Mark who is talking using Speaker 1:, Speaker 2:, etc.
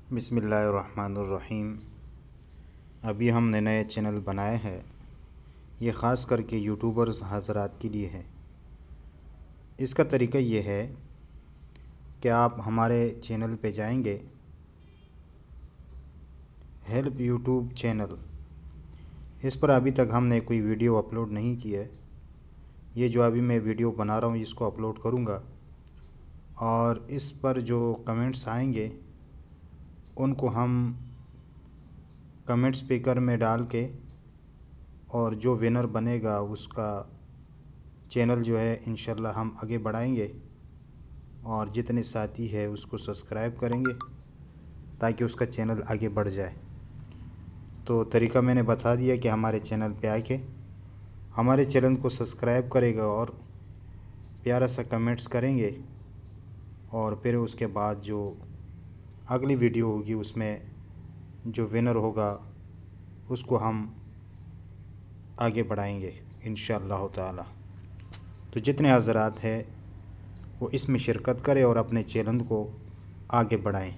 Speaker 1: बिस्मिल्लाहिर्रहमानिर्रहीम। अभी हमने नए चैनल बनाए हैं। ये ख़ास करके यूट्यूबर्स हज़रात के लिए है। इसका तरीका ये है कि आप हमारे चैनल पे जाएंगे, हेल्प यूट्यूब चैनल, इस पर अभी तक हमने कोई वीडियो अपलोड नहीं की है। ये जो अभी मैं वीडियो बना रहा हूँ इसको अपलोड करूँगा और इस पर जो कमेंट्स आएंगे उनको हम कमेंट स्पीकर में डाल के और जो विनर बनेगा उसका चैनल जो है इंशाल्लाह हम आगे बढ़ाएंगे और जितने साथी है उसको सब्सक्राइब करेंगे ताकि उसका चैनल आगे बढ़ जाए। तो तरीका मैंने बता दिया कि हमारे चैनल पे आके हमारे चैनल को सब्सक्राइब करेगा और प्यारा सा कमेंट्स करेंगे और फिर उसके बाद जो अगली वीडियो होगी उसमें जो विनर होगा उसको हम आगे बढ़ाएंगे इंशाअल्लाह ताला। तो जितने हज़रात हैं वो इसमें शिरकत करें और अपने चैनल को आगे बढ़ाएं।